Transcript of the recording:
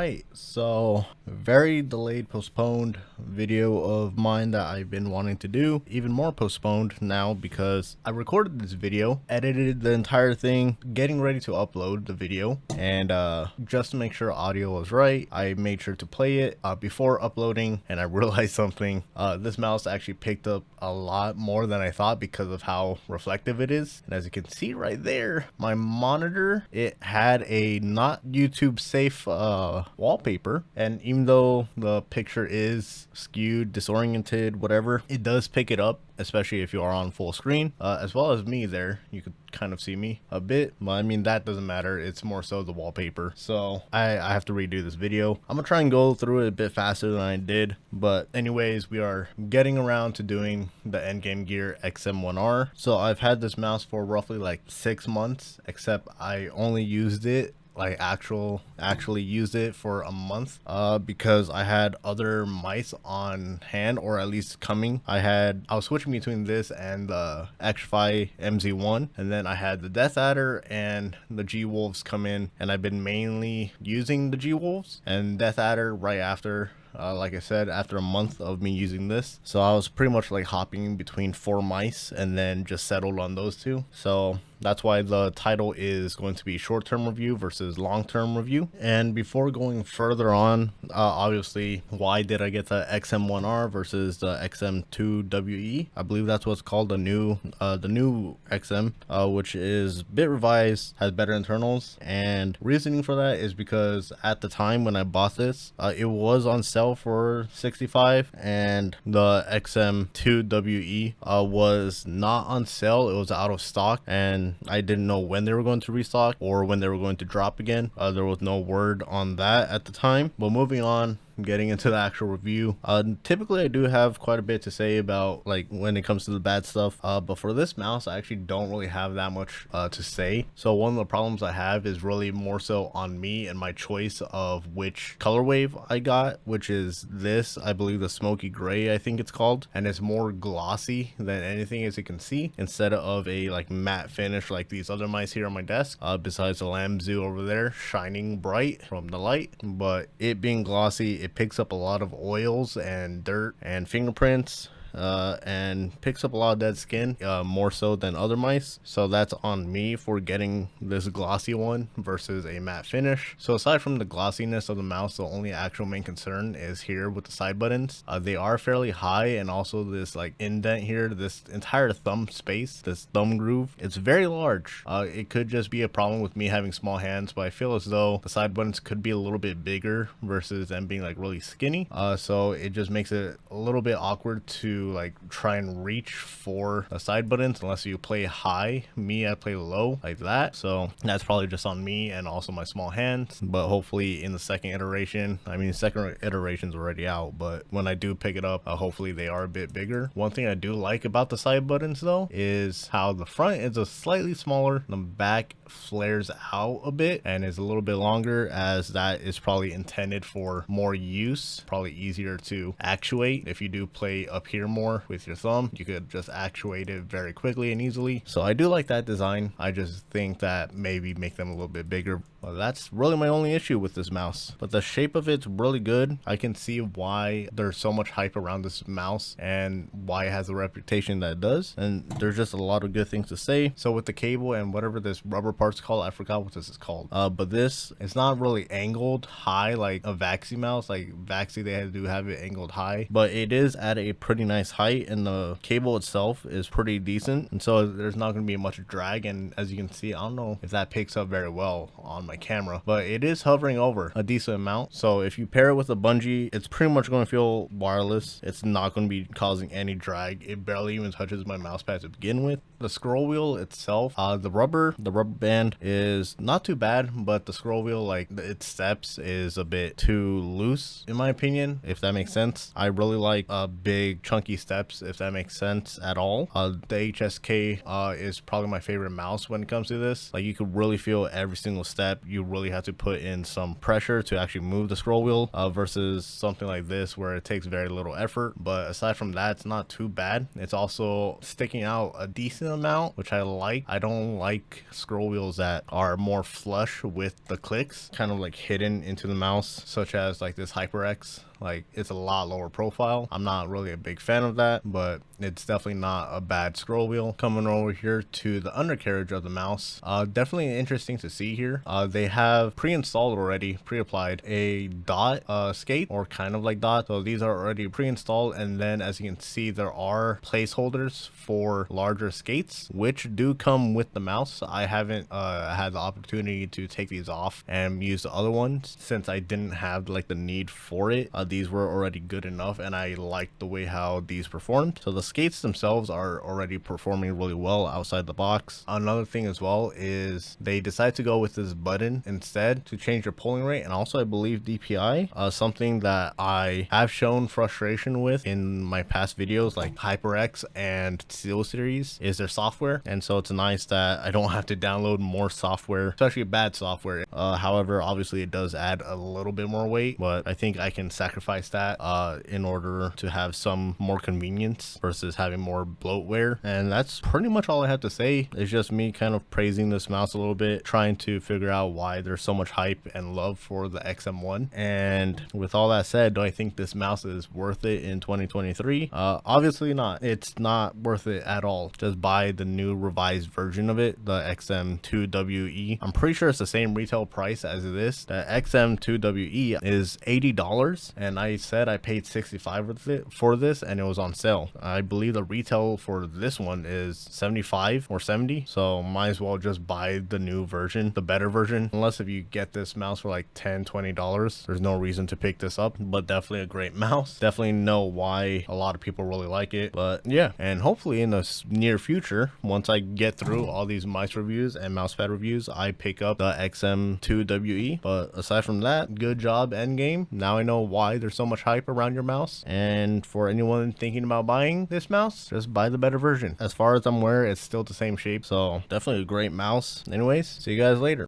Alright, so very delayed, postponed video of mine that I've been wanting to do. Even more postponed now because I recorded this video, edited the entire thing, getting ready to upload the video, and just to make sure audio was right, I made sure to play it before uploading, and I realized something. This mouse actually picked up a lot more than I thought because of how reflective it is. And as you can see right there, my monitor, it had a not YouTube safe wallpaper, and even though the picture is skewed, disoriented, whatever, it does pick it up, especially if you are on full screen, as well as me there. You could kind of see me a bit, but I mean, that doesn't matter. It's more so the wallpaper. So I have to redo this video. I'm gonna try and go through it a bit faster than I did, but anyways, we are getting around to doing the Endgame gear XM1r. So I've had this mouse for roughly like 6 months, except I only used it like actually used it for a month because I had other mice on hand, or at least coming. I was switching between this and the Xtrfy MZ1, and then I had the Death Adder and the G Wolves come in, and I've been mainly using the G Wolves and Death Adder right after. Like I said, after a month of me using this, so I was pretty much like hopping between 4 mice and then just settled on those two. So that's why the title is going to be short-term review versus long-term review. And before going further on, obviously, why did I get the XM1r versus the XM2WE? I believe that's what's called, the new XM, which is a bit revised, has better internals. And reasoning for that is because at the time when I bought this, it was on sale for $65, and the XM2WE was not on sale. It was out of stock, and I didn't know when they were going to restock or when they were going to drop again. There was no word on that at the time. But moving on, getting into the actual review, typically I do have quite a bit to say about like when it comes to the bad stuff, but for this mouse I actually don't really have that much to say. So one of the problems I have is really more so on me and my choice of which color wave I got, which is this, I believe the smoky gray, I think it's called, and it's more glossy than anything, as you can see, instead of a like matte finish like these other mice here on my desk, besides the Lamb Zoo over there shining bright from the light. But it being glossy, it picks up a lot of oils and dirt and fingerprints, and picks up a lot of dead skin, more so than other mice. So that's on me for getting this glossy one versus a matte finish. So aside from the glossiness of the mouse, the only actual main concern is here with the side buttons. They are fairly high, and also this like indent here, this entire thumb space, this thumb groove, it's very large. It could just be a problem with me having small hands, but I feel as though the side buttons could be a little bit bigger versus them being like really skinny. So it just makes it a little bit awkward to like try and reach for the side buttons unless you play high. Me, I play low like that, so that's probably just on me and also my small hands. But hopefully in the second iteration, I mean, second iteration's already out, but when I do pick it up, hopefully they are a bit bigger. One thing I do like about the side buttons though is how the front is a slightly smaller, the back flares out a bit and is a little bit longer, as that is probably intended for more use, probably easier to actuate. If you do play up here more with your thumb, you could just actuate it very quickly and easily. So I do like that design. I just think that maybe make them a little bit bigger. Well, that's really my only issue with this mouse, but the shape of it's really good. I can see why there's so much hype around this mouse and why it has the reputation that it does, and there's just a lot of good things to say. So with the cable and whatever this rubber part's called, I forgot what this is called, but this, it's not really angled high like a Vaxi mouse. Like Vaxi, they do have it angled high, but it is at a pretty nice height, and the cable itself is pretty decent, and so there's not going to be much drag. And as you can see, I don't know if that picks up very well on my camera, but it is hovering over a decent amount. So if you pair it with a bungee, it's pretty much going to feel wireless. It's not going to be causing any drag. It barely even touches my mouse pad to begin with. The scroll wheel itself, the rubber band is not too bad, but the scroll wheel, like its steps is a bit too loose in my opinion, if that makes sense. I really like big chunky chunky steps, if that makes sense at all. The HSK is probably my favorite mouse when it comes to this. Like, you could really feel every single step. You really have to put in some pressure to actually move the scroll wheel versus something like this where it takes very little effort. But aside from that, it's not too bad. It's also sticking out a decent amount, which I like. I don't like scroll wheels that are more flush with the clicks, kind of like hidden into the mouse, such as like this HyperX. Like, it's a lot lower profile. I'm not really a big fan of that, but it's definitely not a bad scroll wheel. Coming over here to the undercarriage of the mouse, definitely interesting to see here. They have pre-installed already, pre-applied a dot skate, or kind of like dot. So these are already pre-installed, and then as you can see, there are placeholders for larger skates, which do come with the mouse. I haven't had the opportunity to take these off and use the other ones since I didn't have like the need for it. These were already good enough, and I liked the way how these performed. So the skates themselves are already performing really well outside the box. Another thing as well is they decided to go with this button instead to change your polling rate, and also I believe DPI, something that I have shown frustration with in my past videos like HyperX and Steel Series is their software. And so it's nice that I don't have to download more software, especially bad software. However, obviously it does add a little bit more weight, but I think I can sacrifice that in order to have some more convenience versus having more bloatware. And that's pretty much all I have to say. It's just me kind of praising this mouse a little bit, trying to figure out why there's so much hype and love for the XM1. And with all that said, do I think this mouse is worth it in 2023? Obviously not. It's not worth it at all. Just buy the new revised version of it, the XM2WE. I'm pretty sure it's the same retail price as this. The XM2WE is $80, and I said I paid $65 for this, and it was on sale. I believe the retail for this one is $75 or $70, so might as well just buy the new version, the better version. Unless if you get this mouse for like $10-20, there's no reason to pick this up. But definitely a great mouse. Definitely know why a lot of people really like it. But yeah, and hopefully in the near future, once I get through all these mice reviews and mousepad reviews, I pick up the XM2WE. But aside from that, good job, Endgame. Now I know why there's so much hype around your mouse. And for anyone thinking about buying this mouse, just buy the better version. As far as I'm aware, it's still the same shape, so definitely a great mouse. Anyways, see you guys later.